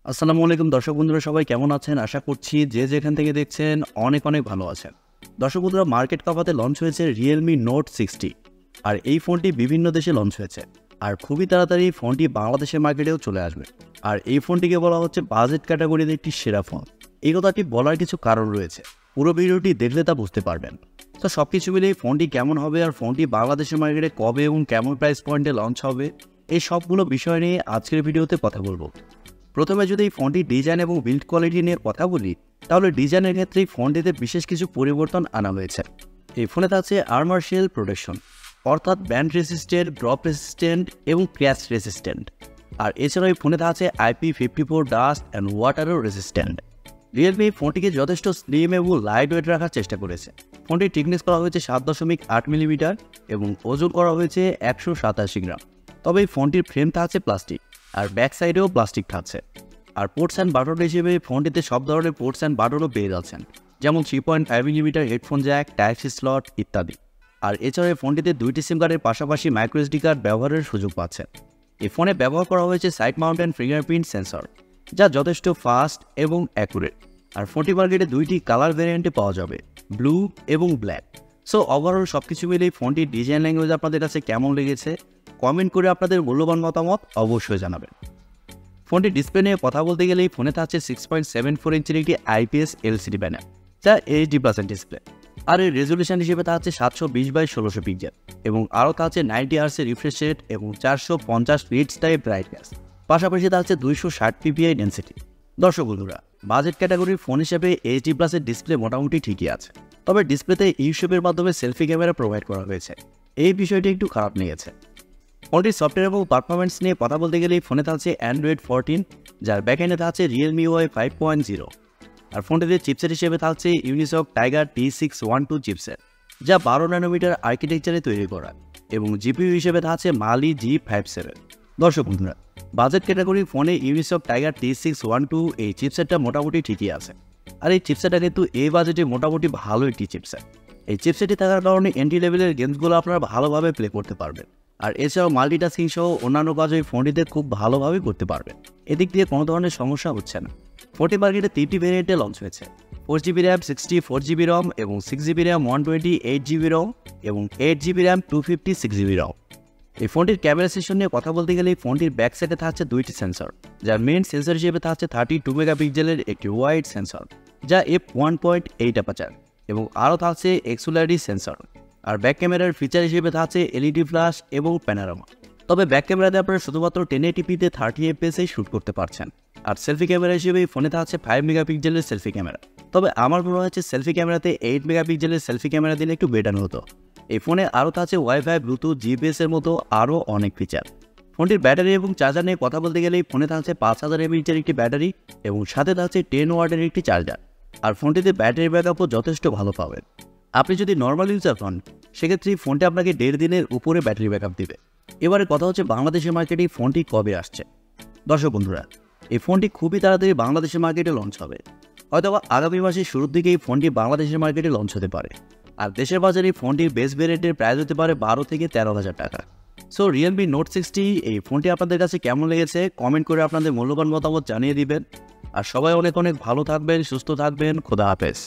আসসালামু আলাইকুম দর্শক বন্ধুরা, সবাই কেমন আছেন? আশা করছি যে যেখান থেকে দেখছেন অনেক অনেক ভালো আছেন। দর্শক বন্ধুরা, মার্কেট কাপাতে লঞ্চ হয়েছে Realme Note 60। আর এই ফোনটি বিভিন্ন দেশে লঞ্চ হয়েছে, আর খুবই তাড়াতাড়ি ফোনটি বাংলাদেশের মার্কেটেও চলে আসবে। আর এই ফোনটিকে বলা হচ্ছে বাজেট ক্যাটাগরির একটি সেরা ফোন। এই কথাটি বলার কিছু কারণ রয়েছে, পুরো ভিডিওটি দেখলে তা বুঝতে পারবেন। তো সব কিছু মিলে এই ফোনটি কেমন হবে, আর ফোনটি বাংলাদেশের মার্কেটে কবে এবং কেমন প্রাইস পয়েন্টে লঞ্চ হবে, এই সবগুলো বিষয় নিয়ে আজকের ভিডিওতে কথা বলবো। প্রথমে যদি এই ফোনটির ডিজাইন এবং বিল্ড কোয়ালিটি নিয়ে কথা বলি, তাহলে ডিজাইনের ক্ষেত্রে এই ফোনটিতে বিশেষ কিছু পরিবর্তন আনা হয়েছে। এই ফোনে থাকছে আর্মার শেল প্রোটেকশন, অর্থাৎ ব্যান্ড রেসিস্টেন্ট, ড্রপ রেসিস্টেন্ট এবং ক্র্যাশ রেসিস্টেন্ট। আর এছাড়াও এই ফোনে থাকছে IP54 ডাস্ট অ্যান্ড ওয়াটারও রেসিস্ট্যান্ট। রিয়েলমি এই ফোনটিকে যথেষ্ট স্লিম এবং লাইট ওয়েট রাখার চেষ্টা করেছে। ফোনটির থিকনেস করা হয়েছে 7.8 মিলিমিটার এবং ওজন করা হয়েছে 187 গ্রাম। তবে এই ফোনটির ফ্রেম থাকছে প্লাস্টিক, আর ব্যাক সাইডেও প্লাস্টিক থাকছে। আর পোর্টস অ্যান্ড বাটন হিসেবে ফোনটিতে সব ধরনের পোর্টস অ্যান্ড বাটনও পেয়ে যাচ্ছেন, যেমন 3.5 millimetre headphone jack, type C slot ইত্যাদি। আর এছাড়া এই ফোনটিতে 2টি সিম কার্ডের পাশাপাশি মাইক্রো এসডি কার্ড ব্যবহারের সুযোগ পাচ্ছেন। এই ফোনে ব্যবহার করা হয়েছে সাইড মাউন্টেন ফিঙ্গারপ্রিন্ট সেন্সর, যা যথেষ্ট ফাস্ট এবং অ্যাকুরেট। আর ফোনটি মার্কেটে 2টি কালার ভ্যারিয়েন্টে পাওয়া যাবে, ব্লু এবং ব্ল্যাক। সো ওভারঅল সব কিছু মিলে এই ফোনটির ডিজাইন ল্যাঙ্গুয়েজ আপনাদের কাছে কেমন লেগেছে কমেন্ট করে আপনাদের মূল্যবান মতামত অবশ্যই জানাবেন। ফোনটির ডিসপ্লে নিয়ে কথা বলতে গেলে এই ফোনে থাকছে 6.74 ইঞ্চির একটি IPS LCD প্যানেল, যা HD+ ডিসপ্লে। আর এর রেজলিউশন হিসেবে থাকছে 720x1600 পিক্সেল এবং আরও থাকছে 90 Hz রিফ্রেশ রেট এবং 450 নিটস টাইপ ব্রাইটনেস। পাশাপাশি থাকছে 260 ppi ডেন্সিটি। দর্শক বন্ধুরা, বাজেট ক্যাটাগরির ফোন হিসেবে HD+ এর ডিসপ্লে মোটামুটি ঠিকই আছে, তবে ডিসপ্লেতে ইউশেপের মাধ্যমে সেলফি ক্যামেরা প্রোভাইড করা হয়েছে, এই বিষয়টি একটু খারাপ লেগেছে। ফোনটির সফটওয়্যার এবং পারফরমেন্স নিয়ে কথা বলতে গেলে এই ফোনে থাকছে Android 14, যার ব্যাকএন্ডে থাকছে Realme UI 5.0। আর ফোনটিতে চিপসেট হিসেবে থাকছে ইউনিসক টাইগার T612 চিপসেট, যা 12 ন্যানোমিটার আর্কিটেকচারে তৈরি করা, এবং জিপিইউ হিসেবে থাকছে Mali G57। দর্শক বন্ধুরা, বাজেট ক্যাটাগরির ফোনে ইউনিসক টাইগার T612 এই চিপসেটটা মোটামুটি ঠিকই আছে। আর এই চিপসেটটা কিন্তু এই বাজেটে মোটামুটি ভালো একটি চিপসেট। এই চিপসেটটি থাকার কারণে এন্ট্রি লেভেলের গেমসগুলো আপনারা ভালোভাবে প্লে করতে পারবেন। আর এছাড়াও মাল্টিটাস্কিং সহ অন্যান্য কাজ এই ফোনটিতে খুব ভালোভাবে করতে পারবেন, এদিক দিয়ে কোনো ধরনের সমস্যা হচ্ছে না। ফোনটি মার্কেটে 3টি ভেরিয়েন্টে লঞ্চ হয়েছে, 4GB RAM 64GB ROM এবং 6GB RAM 128GB ROM এবং 8GB RAM 256GB ROM। এই ফোনটির ক্যামেরা সেকশন নিয়ে কথা বলতে গেলে এই ফোনটির ব্যাক সাইডে থাকছে 2টি সেন্সর, যার মেইন সেন্সর হিসেবে থাকছে 32 মেগাপিক্সেলের একটি ওয়াইড সেন্সর, যা f1.8 অ্যাপারচার, এবং আরও থাকছে এক্সুলারি সেন্সর। আর ব্যাক ক্যামেরার ফিচার হিসেবে থাকছে LED ফ্ল্যাশ এবং প্যানোরামা। তবে ব্যাক ক্যামেরাতে আপনারা শুধুমাত্র 1080p-তে 30 fps শ্যুট করতে পারছেন। আর সেলফি ক্যামেরা হিসেবে এই ফোনে থাকছে 5 মেগাপিক্সেলের সেলফি ক্যামেরা। তবে আমার মনে হচ্ছে সেলফি ক্যামেরাতে 8 মেগাপিক্সেলের সেলফি ক্যামেরা দিলে একটু বেটার হতো। এই ফোনে আরও থাকছে ওয়াইফাই, ব্লুটুথ, GPS এর মতো আরও অনেক ফিচার। ফোনটির ব্যাটারি এবং চার্জার নিয়ে কথা বলতে গেলে এই ফোনে থাকছে 5000 mAh একটি ব্যাটারি এবং সাথে থাকছে 10 ওয়াটের একটি চার্জার। আর ফোনটিতে ব্যাটারি ব্যাকআপও যথেষ্ট ভালো পাবেন। আপনি যদি নর্মাল ইউজার হন, সেক্ষেত্রে এই ফোনটি আপনাকে 1.5 দিনের উপরে ব্যাটারি ব্যাকআপ দিবে। এবারে কথা হচ্ছে বাংলাদেশের মার্কেটে এই ফোনটি কবে আসছে। দর্শক বন্ধুরা, এই ফোনটি খুবই তাড়াতাড়ি বাংলাদেশের মার্কেটে লঞ্চ হবে, হয়তো আগামী মাসের শুরুর দিকে এই ফোনটি বাংলাদেশের মার্কেটে লঞ্চ হতে পারে। আর দেশের বাজারে এই ফোনটির বেস ভেরিয়েন্টের প্রাইস হতে পারে 12 থেকে 13,000 টাকা। সো Realme Note 60 এই ফোনটি আপনাদের কাছে কেমন লেগেছে কমেন্ট করে আপনাদের মূল্যবান মতামত জানিয়ে দিবেন। আর সবাই অনেক অনেক ভালো থাকবেন, সুস্থ থাকবেন। খোদা হাফেজ।